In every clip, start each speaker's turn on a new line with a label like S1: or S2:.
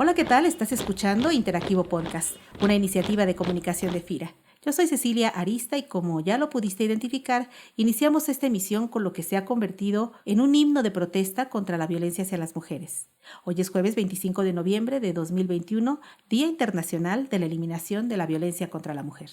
S1: Hola, ¿qué tal? Estás escuchando Interactivo Podcast, una iniciativa de comunicación de FIRA. Yo soy Cecilia Arista y como ya lo pudiste identificar, iniciamos esta emisión con lo que se ha convertido en un himno de protesta contra la violencia hacia las mujeres. Hoy es jueves 25 de noviembre de 2021, Día Internacional de la Eliminación de la Violencia contra la Mujer.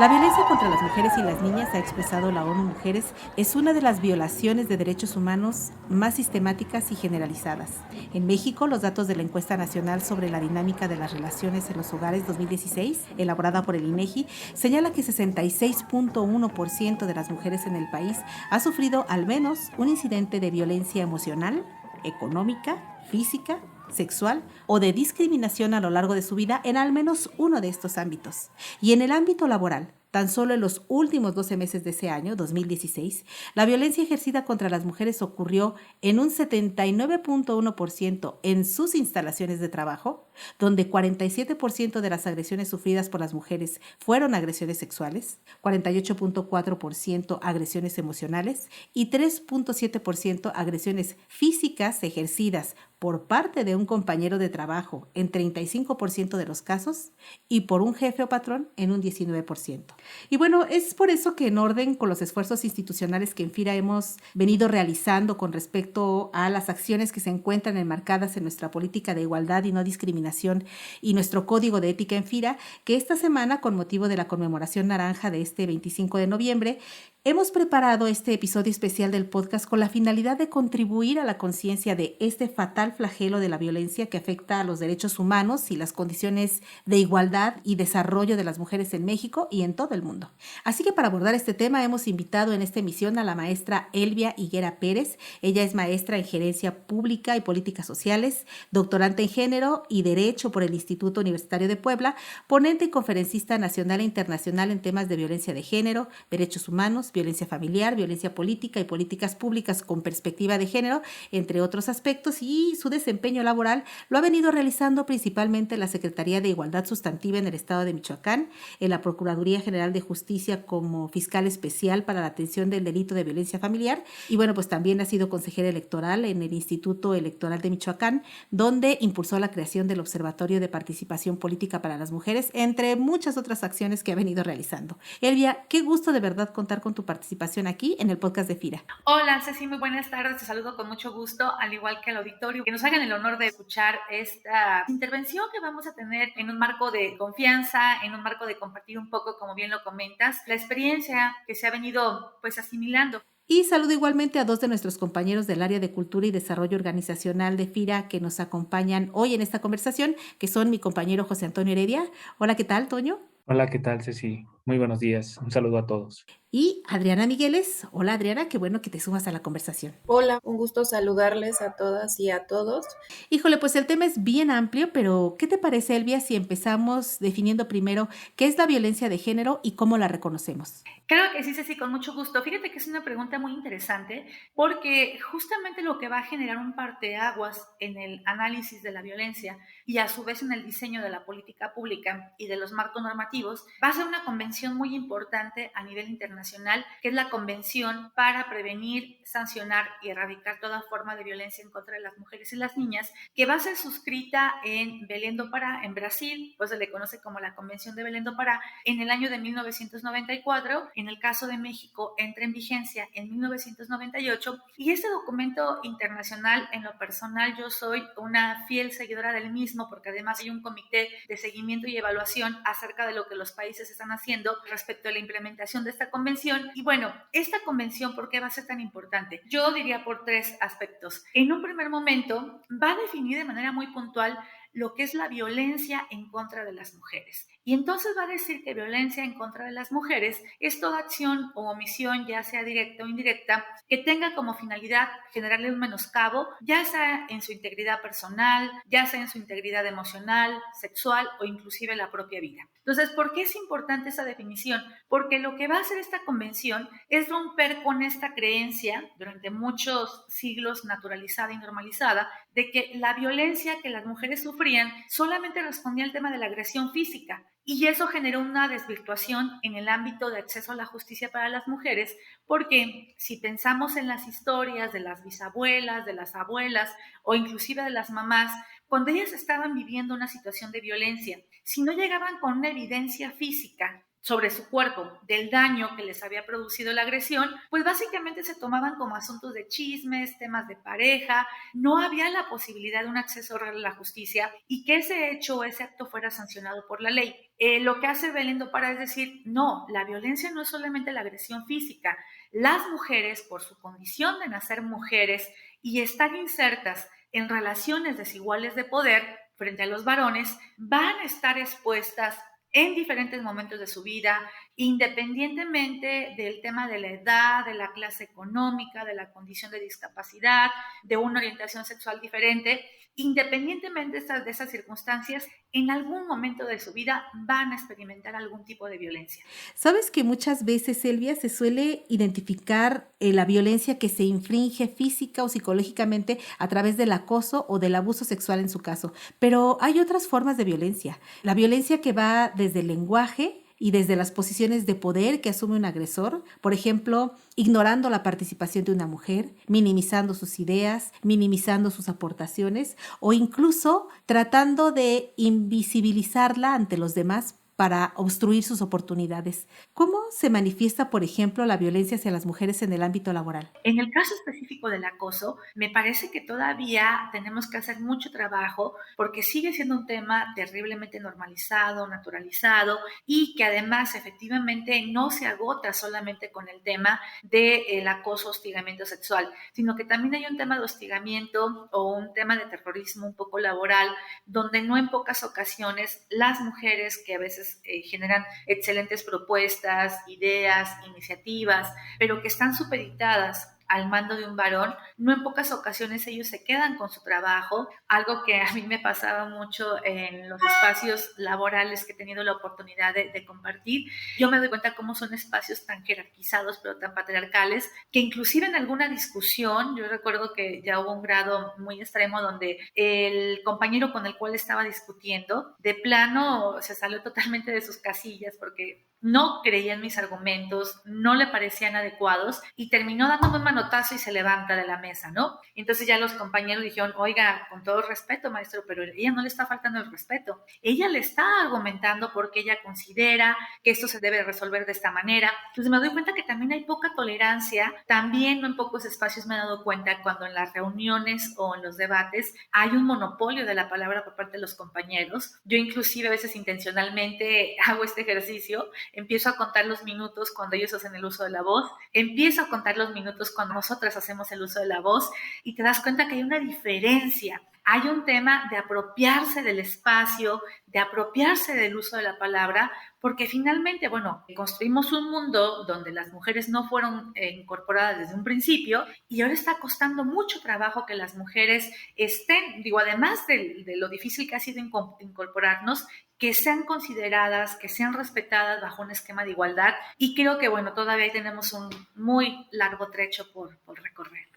S1: La violencia contra las mujeres y las niñas, ha expresado la ONU Mujeres, es una de las violaciones de derechos humanos más sistemáticas y generalizadas. En México, los datos de la Encuesta Nacional sobre la Dinámica de las Relaciones en los Hogares 2016, elaborada por el INEGI, señala que 66.1% de las mujeres en el país ha sufrido al menos un incidente de violencia emocional, económica, física, sexual o de discriminación a lo largo de su vida en al menos uno de estos ámbitos. Y en el ámbito laboral, tan solo en los últimos 12 meses de ese año, 2016, la violencia ejercida contra las mujeres ocurrió en un 79.1% en sus instalaciones de trabajo, donde 47% de las agresiones sufridas por las mujeres fueron agresiones sexuales, 48.4% agresiones emocionales y 3.7% agresiones físicas ejercidas por parte de un compañero de trabajo en 35% de los casos y por un jefe o patrón en un 19%. Y bueno, es por eso que en orden con los esfuerzos institucionales que en FIRA hemos venido realizando con respecto a las acciones que se encuentran enmarcadas en nuestra política de igualdad y no discriminación y nuestro código de ética en FIRA, que esta semana, con motivo de la conmemoración naranja de este 25 de noviembre, hemos preparado este episodio especial del podcast con la finalidad de contribuir a la conciencia de este fatal flagelo de la violencia que afecta a los derechos humanos y las condiciones de igualdad y desarrollo de las mujeres en México y en todo el mundo. Así que para abordar este tema hemos invitado en esta emisión a la maestra Elvia Higuera Pérez. Ella es maestra en Gerencia Pública y Políticas Sociales, doctorante en Género y Derecho por el Instituto Universitario de Puebla, ponente y conferencista nacional e internacional en temas de violencia de género, derechos humanos, violencia familiar, violencia política y políticas públicas con perspectiva de género, entre otros aspectos, y su desempeño laboral lo ha venido realizando principalmente en la Secretaría de Igualdad Sustantiva en el Estado de Michoacán, en la Procuraduría General de Justicia como fiscal especial para la atención del delito de violencia familiar, y bueno, pues también ha sido consejera electoral en el Instituto Electoral de Michoacán, donde impulsó la creación del Observatorio de Participación Política para las Mujeres, entre muchas otras acciones que ha venido realizando. Elvia, qué gusto de verdad contar con tu participación aquí en el podcast de FIRA.
S2: Hola, Ceci, muy buenas tardes. Te saludo con mucho gusto, al igual que al auditorio. Que nos hagan el honor de escuchar esta intervención que vamos a tener en un marco de confianza, en un marco de compartir un poco, como bien lo comentas, la experiencia que se ha venido pues asimilando.
S1: Y saludo igualmente a dos de nuestros compañeros del área de Cultura y Desarrollo Organizacional de FIRA que nos acompañan hoy en esta conversación, que son mi compañero José Antonio Heredia. Hola, ¿qué tal, Toño?
S3: Hola, ¿qué tal, Ceci? Muy buenos días. Un saludo a todos.
S1: Y Adriana Migueles. Hola, Adriana, qué bueno que te sumas a la conversación.
S4: Hola, un gusto saludarles a todas y a todos.
S1: Híjole, pues el tema es bien amplio, pero ¿qué te parece, Elvia, si empezamos definiendo primero qué es la violencia de género y cómo la reconocemos?
S2: Claro que sí, Ceci, con mucho gusto. Fíjate que es una pregunta muy interesante porque justamente lo que va a generar un parteaguas en el análisis de la violencia y a su vez en el diseño de la política pública y de los marcos normativos va a ser una convención muy importante a nivel internacional, que es la Convención para Prevenir, Sancionar y Erradicar toda forma de violencia en contra de las mujeres y las niñas, que va a ser suscrita en Belém do Pará, en Brasil, pues se le conoce como la Convención de Belém do Pará, en el año de 1994. En el caso de México entra en vigencia en 1998 y este documento internacional, en lo personal yo soy una fiel seguidora del mismo porque además hay un comité de seguimiento y evaluación acerca de lo que los países están haciendo respecto a la implementación de esta convención. Y bueno, esta convención, ¿por qué va a ser tan importante? Yo diría por tres aspectos. En un primer momento va a definir de manera muy puntual lo que es la violencia en contra de las mujeres. Y entonces va a decir que violencia en contra de las mujeres es toda acción o omisión, ya sea directa o indirecta, que tenga como finalidad generarle un menoscabo, ya sea en su integridad personal, ya sea en su integridad emocional, sexual o inclusive la propia vida. Entonces, ¿por qué es importante esa definición? Porque lo que va a hacer esta convención es romper con esta creencia, durante muchos siglos naturalizada y normalizada, de que la violencia que las mujeres sufrían solamente respondía al tema de la agresión física, Y eso generó una desvirtuación en el ámbito de acceso a la justicia para las mujeres, porque si pensamos en las historias de las bisabuelas, de las abuelas o inclusive de las mamás, cuando ellas estaban viviendo una situación de violencia, si no llegaban con una evidencia física sobre su cuerpo del daño que les había producido la agresión, pues básicamente se tomaban como asuntos de chismes, temas de pareja, no había la posibilidad de un acceso real a la justicia y que ese hecho o ese acto fuera sancionado por la ley. Lo que hace Belén do Pará es decir, no, la violencia no es solamente la agresión física, las mujeres, por su condición de nacer mujeres y estar insertas en relaciones desiguales de poder frente a los varones, van a estar expuestas en diferentes momentos de su vida, independientemente del tema de la edad, de la clase económica, de la condición de discapacidad, de una orientación sexual diferente, independientemente de esas circunstancias, en algún momento de su vida van a experimentar algún tipo de violencia.
S1: Sabes que muchas veces, Silvia, se suele identificar la violencia que se infringe física o psicológicamente a través del acoso o del abuso sexual en su caso, pero hay otras formas de violencia. La violencia que va desde el lenguaje y desde las posiciones de poder que asume un agresor, por ejemplo, ignorando la participación de una mujer, minimizando sus ideas, minimizando sus aportaciones o incluso tratando de invisibilizarla ante los demás para obstruir sus oportunidades. ¿Cómo se manifiesta, por ejemplo, la violencia hacia las mujeres en el ámbito laboral?
S2: En el caso específico del acoso, me parece que todavía tenemos que hacer mucho trabajo porque sigue siendo un tema terriblemente normalizado, naturalizado y que además efectivamente no se agota solamente con el tema del acoso, hostigamiento sexual, sino que también hay un tema de hostigamiento o un tema de terrorismo un poco laboral, donde no en pocas ocasiones las mujeres que a veces generan excelentes propuestas, ideas, iniciativas, pero que están supeditadas al mando de un varón, no en pocas ocasiones ellos se quedan con su trabajo, algo que a mí me pasaba mucho en los espacios laborales que he tenido la oportunidad de compartir. Yo me doy cuenta cómo son espacios tan jerarquizados, pero tan patriarcales, que inclusive en alguna discusión, yo recuerdo que ya hubo un grado muy extremo donde el compañero con el cual estaba discutiendo, de plano se salió totalmente de sus casillas porque no creía en mis argumentos, no le parecían adecuados y terminó dándome un manotazo y se levanta de la mesa, ¿no? Entonces ya los compañeros dijeron, oiga, con todo respeto, maestro, pero ella no le está faltando el respeto. Ella le está argumentando porque ella considera que esto se debe resolver de esta manera. Entonces me doy cuenta que también hay poca tolerancia. También no en pocos espacios me he dado cuenta cuando en las reuniones o en los debates hay un monopolio de la palabra por parte de los compañeros. Yo inclusive a veces intencionalmente hago este ejercicio. Empiezo a contar los minutos cuando ellos hacen el uso de la voz, empiezo a contar los minutos cuando nosotras hacemos el uso de la voz y te das cuenta que hay una diferencia. Hay un tema de apropiarse del espacio, de apropiarse del uso de la palabra, porque finalmente, bueno, construimos un mundo donde las mujeres no fueron incorporadas desde un principio y ahora está costando mucho trabajo que las mujeres estén, digo, además de lo difícil que ha sido incorporarnos, que sean consideradas, que sean respetadas bajo un esquema de igualdad y creo que, bueno, todavía tenemos un muy largo trecho por recorrer.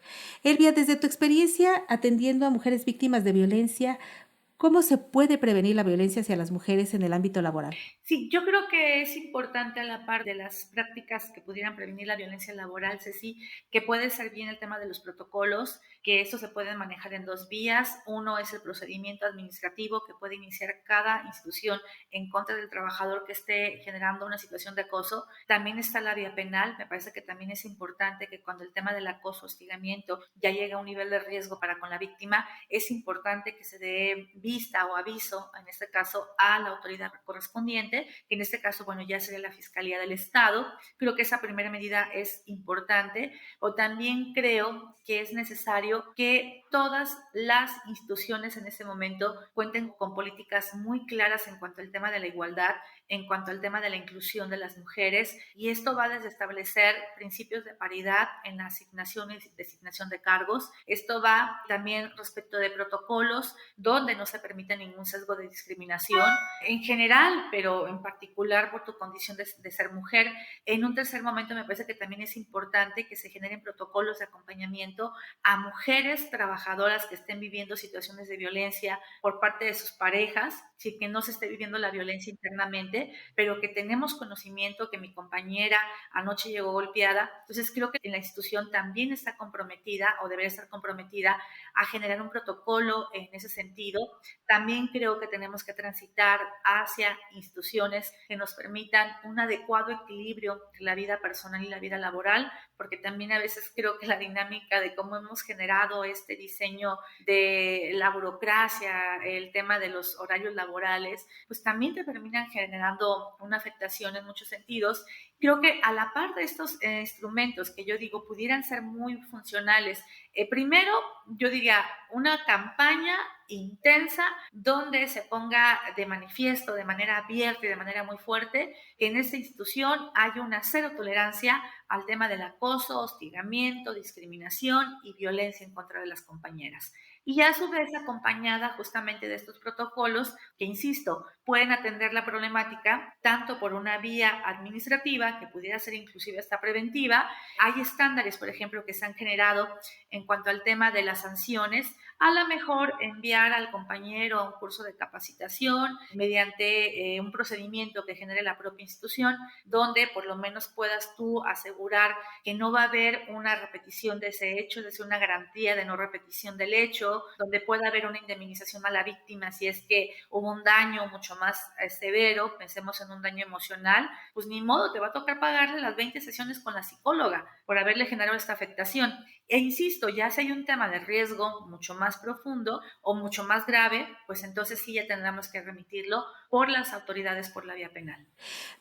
S1: Elvia, desde tu experiencia atendiendo a mujeres víctimas de violencia, ¿cómo se puede prevenir la violencia hacia las mujeres en el ámbito laboral?
S2: Sí, yo creo que es importante a la par de las prácticas que pudieran prevenir la violencia laboral, Ceci, que puede ser bien el tema de los protocolos, que estos se pueden manejar en dos vías. Uno es el procedimiento administrativo que puede iniciar cada institución en contra del trabajador que esté generando una situación de acoso. También está la vía penal. Me parece que también es importante que cuando el tema del acoso, hostigamiento ya llega a un nivel de riesgo para con la víctima, es importante que se dé vista o aviso, en este caso, a la autoridad correspondiente, que en este caso, bueno, ya sería la Fiscalía del Estado. Creo que esa primera medida es importante. O también creo que es necesario que todas las instituciones en este momento cuenten con políticas muy claras en cuanto al tema de la igualdad, en cuanto al tema de la inclusión de las mujeres, y esto va desde establecer principios de paridad en la asignación y designación de cargos. Esto va también respecto de protocolos donde no se permite ningún sesgo de discriminación en general, pero en particular por tu condición de ser mujer. En un tercer momento me parece que también es importante que se generen protocolos de acompañamiento a mujeres trabajadoras que estén viviendo situaciones de violencia por parte de sus parejas, si que no se esté viviendo la violencia internamente, directamente, pero que tenemos conocimiento que mi compañera anoche llegó golpeada. Entonces creo que la institución también está comprometida o debería estar comprometida a generar un protocolo en ese sentido. También creo que tenemos que transitar hacia instituciones que nos permitan un adecuado equilibrio entre la vida personal y la vida laboral, porque también a veces creo que la dinámica de cómo hemos generado este diseño de la burocracia, el tema de los horarios laborales, pues también te terminan generando una afectación en muchos sentidos. Creo que a la par de estos instrumentos que yo digo pudieran ser muy funcionales, primero yo diría una campaña intensa donde se ponga de manifiesto de manera abierta y de manera muy fuerte que en esta institución hay una cero tolerancia al tema del acoso, hostigamiento, discriminación y violencia en contra de las compañeras. Y a su vez acompañada justamente de estos protocolos que, insisto, pueden atender la problemática tanto por una vía administrativa, que pudiera ser inclusive hasta preventiva. Hay estándares, por ejemplo, que se han generado en cuanto al tema de las sanciones. A lo mejor enviar al compañero a un curso de capacitación mediante un procedimiento que genere la propia institución, donde por lo menos puedas tú asegurar que no va a haber una repetición de ese hecho, es decir, una garantía de no repetición del hecho, donde pueda haber una indemnización a la víctima si es que hubo un daño mucho más severo, pensemos en un daño emocional, pues ni modo, te va a tocar pagarle las 20 sesiones con la psicóloga por haberle generado esta afectación. E insisto, ya si hay un tema de riesgo mucho más profundo o mucho más grave, pues entonces sí ya tendremos que remitirlo por las autoridades por la vía penal.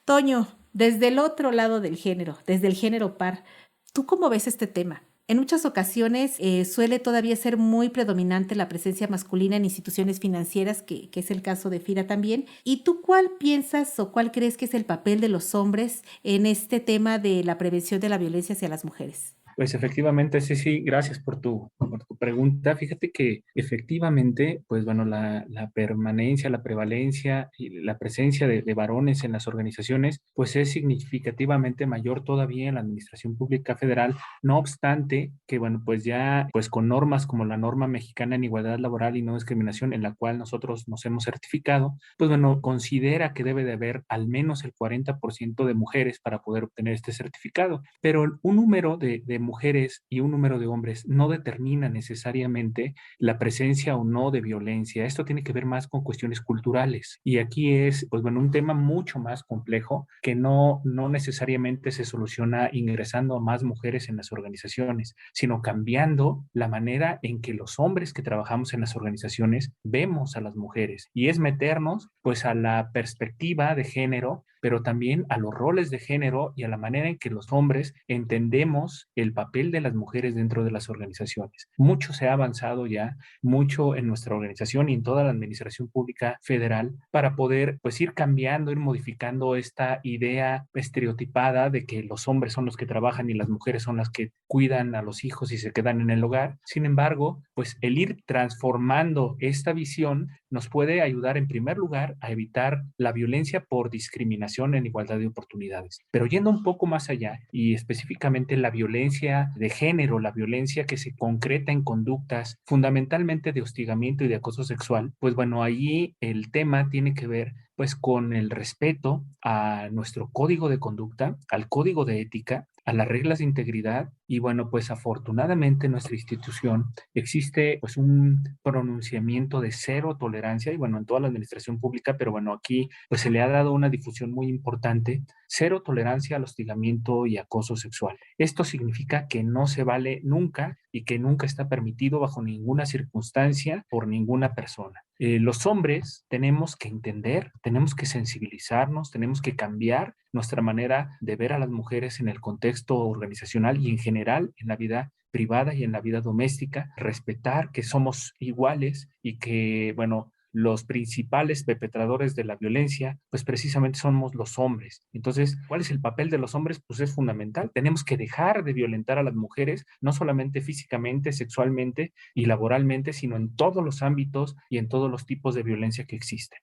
S1: Toño, desde el otro lado del género, desde el género par, ¿tú cómo ves este tema? En muchas ocasiones suele todavía ser muy predominante la presencia masculina en instituciones financieras, que es el caso de FIRA también. ¿Y tú cuál piensas o cuál crees que es el papel de los hombres en este tema de la prevención de la violencia hacia las mujeres?
S3: Pues efectivamente, sí, gracias por tu pregunta. Fíjate que efectivamente, pues bueno, la permanencia, la prevalencia y la presencia de varones en las organizaciones, pues es significativamente mayor todavía en la administración pública federal. No obstante, que bueno, pues ya, pues con normas como la norma mexicana en igualdad laboral y no discriminación, en la cual nosotros nos hemos certificado, pues bueno, considera que debe de haber al menos el 40% de mujeres para poder obtener este certificado. Pero un número de mujeres y un número de hombres no determina necesariamente la presencia o no de violencia. Esto tiene que ver más con cuestiones culturales. Y aquí es, pues bueno, un tema mucho más complejo que no necesariamente se soluciona ingresando a más mujeres en las organizaciones, sino cambiando la manera en que los hombres que trabajamos en las organizaciones vemos a las mujeres. Y es meternos, pues, a la perspectiva de género, pero también a los roles de género y a la manera en que los hombres entendemos el papel de las mujeres dentro de las organizaciones. Mucho se ha avanzado ya, mucho en nuestra organización y en toda la administración pública federal para poder, pues, ir cambiando, ir modificando esta idea estereotipada de que los hombres son los que trabajan y las mujeres son las que cuidan a los hijos y se quedan en el hogar. Sin embargo, pues el ir transformando esta visión nos puede ayudar en primer lugar a evitar la violencia por discriminación en igualdad de oportunidades. Pero yendo un poco más allá y específicamente la violencia de género, la violencia que se concreta en conductas fundamentalmente de hostigamiento y de acoso sexual, pues bueno, allí el tema tiene que ver pues con el respeto a nuestro código de conducta, al código de ética, a las reglas de integridad y bueno, pues afortunadamente en nuestra institución existe pues un pronunciamiento de cero tolerancia y bueno, en toda la administración pública, pero bueno, aquí pues se le ha dado una difusión muy importante, cero tolerancia al hostigamiento y acoso sexual. Esto significa que no se vale nunca y que nunca está permitido bajo ninguna circunstancia por ninguna persona. Los hombres tenemos que entender, tenemos que sensibilizarnos, tenemos que cambiar nuestra manera de ver a las mujeres en el contexto organizacional y en general en la vida privada y en la vida doméstica, respetar que somos iguales y que, bueno, los principales perpetradores de la violencia, pues precisamente somos los hombres. Entonces, ¿cuál es el papel de los hombres? Pues es fundamental. Tenemos que dejar de violentar a las mujeres, no solamente físicamente, sexualmente y laboralmente, sino en todos los ámbitos y en todos los tipos de violencia que existen.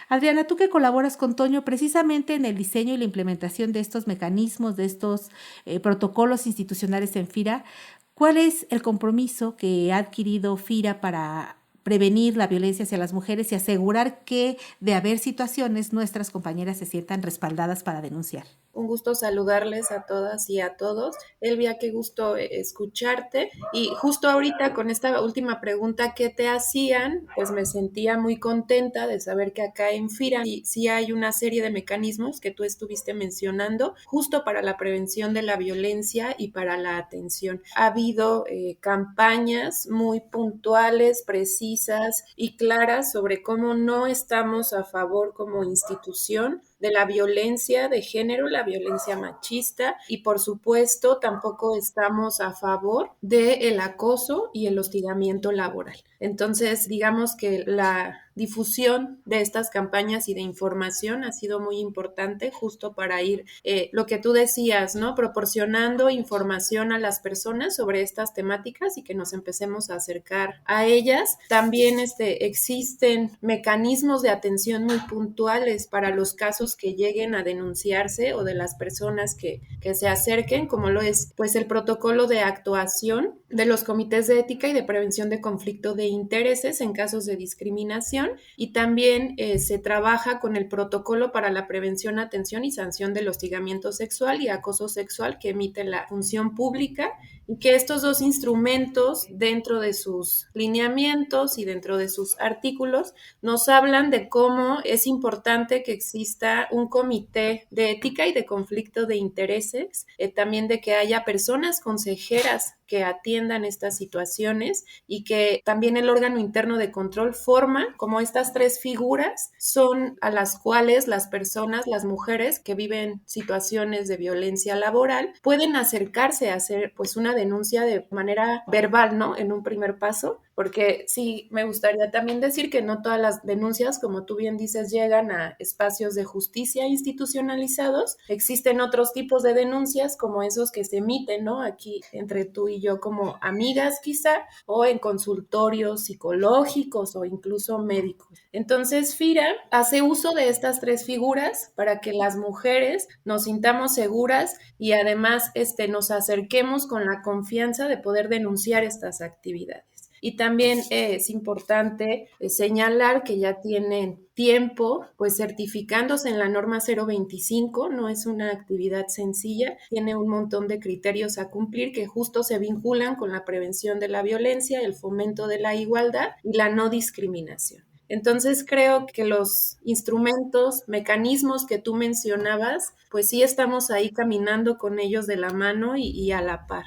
S1: Adriana, tú que colaboras con Toño precisamente en el diseño y la implementación de estos mecanismos, de estos protocolos institucionales en FIRA, ¿cuál es el compromiso que ha adquirido FIRA para prevenir la violencia hacia las mujeres y asegurar que, de haber situaciones, nuestras compañeras se sientan respaldadas para denunciar.
S4: Un gusto saludarles a todas y a todos. Elvia, qué gusto escucharte. Y justo ahorita con esta última pregunta que te hacían, pues me sentía muy contenta de saber que acá en FIRA sí hay una serie de mecanismos que tú estuviste mencionando justo para la prevención de la violencia y para la atención. Ha habido campañas muy puntuales, precisas y claras sobre cómo no estamos a favor como institución de la violencia de género, la violencia machista, y por supuesto tampoco estamos a favor del acoso y el hostigamiento laboral. Entonces, digamos que la difusión de estas campañas y de información ha sido muy importante justo para ir, lo que tú decías, ¿no? Proporcionando información a las personas sobre estas temáticas y que nos empecemos a acercar a ellas. También existen mecanismos de atención muy puntuales para los casos que lleguen a denunciarse o de las personas que se acerquen, como lo es pues el protocolo de actuación de los comités de ética y de prevención de conflicto de intereses en casos de discriminación, y también se trabaja con el protocolo para la prevención, atención y sanción del hostigamiento sexual y acoso sexual que emite la función pública, y que estos dos instrumentos, dentro de sus lineamientos y dentro de sus artículos, nos hablan de cómo es importante que exista un comité de ética y de conflicto de intereses, también de que haya personas consejeras que atiendan estas situaciones, y que también el órgano interno de control forma como estas tres figuras son a las cuales las personas, las mujeres que viven situaciones de violencia laboral pueden acercarse a hacer pues una denuncia de manera verbal, ¿no? En un primer paso, porque sí me gustaría también decir que no todas las denuncias, como tú bien dices, llegan a espacios de justicia institucionalizados. Existen otros tipos de denuncias como esos que se emiten, ¿no? Aquí entre tú y yo como amigas quizá, o en consultorios psicológicos o incluso médicos. Entonces FIRA hace uso de estas tres figuras para que las mujeres nos sintamos seguras y además nos acerquemos con la confianza de poder denunciar estas actividades. Y también es importante señalar que ya tienen tiempo pues certificándose en la norma 025, no es una actividad sencilla, tiene un montón de criterios a cumplir que justo se vinculan con la prevención de la violencia, el fomento de la igualdad y la no discriminación. Entonces creo que los instrumentos, mecanismos que tú mencionabas, pues sí estamos ahí caminando con ellos de la mano y a la par.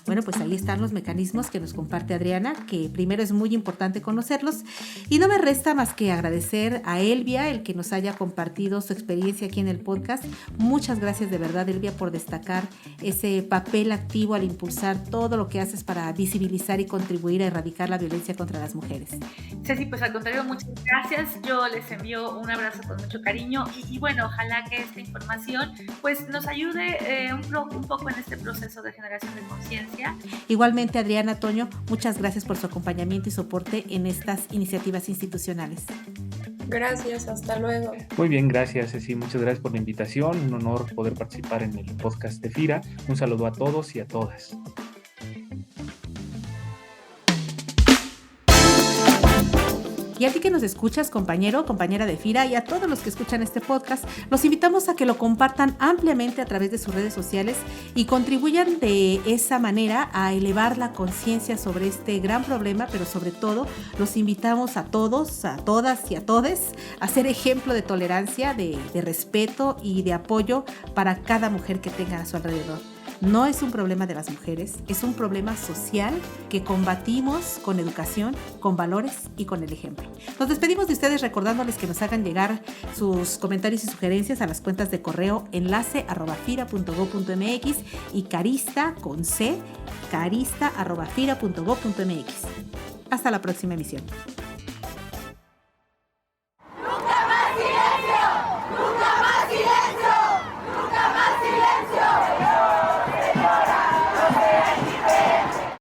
S1: Bueno, pues ahí están los mecanismos que nos comparte Adriana, que primero es muy importante conocerlos, y no me resta más que agradecer a Elvia el que nos haya compartido su experiencia aquí en el podcast. Muchas gracias de verdad, Elvia, por destacar ese papel activo al impulsar todo lo que haces para visibilizar y contribuir a erradicar la violencia contra las mujeres.
S2: Ceci, pues al contrario, muchas gracias. Yo les envío un abrazo con mucho cariño y bueno, ojalá que esta información pues nos ayude un poco en este proceso de generación de conciencia.
S1: Igualmente, Adriana, Toño, muchas gracias por su acompañamiento y soporte en estas iniciativas institucionales.
S4: Gracias, hasta luego.
S3: Muy bien, gracias, Ceci. Muchas gracias por la invitación. Un honor poder participar en el podcast de FIRA. Un saludo a todos y a todas.
S1: Y a ti que nos escuchas, compañero, compañera de FIRA, y a todos los que escuchan este podcast, los invitamos a que lo compartan ampliamente a través de sus redes sociales y contribuyan de esa manera a elevar la conciencia sobre este gran problema, pero sobre todo los invitamos a todos, a todas y a todes a ser ejemplo de tolerancia, de respeto y de apoyo para cada mujer que tengan a su alrededor. No es un problema de las mujeres, es un problema social que combatimos con educación, con valores y con el ejemplo. Nos despedimos de ustedes recordándoles que nos hagan llegar sus comentarios y sugerencias a las cuentas de correo enlace@fira.go.mx y carista con c, carista@fira.go.mx. Hasta la próxima emisión.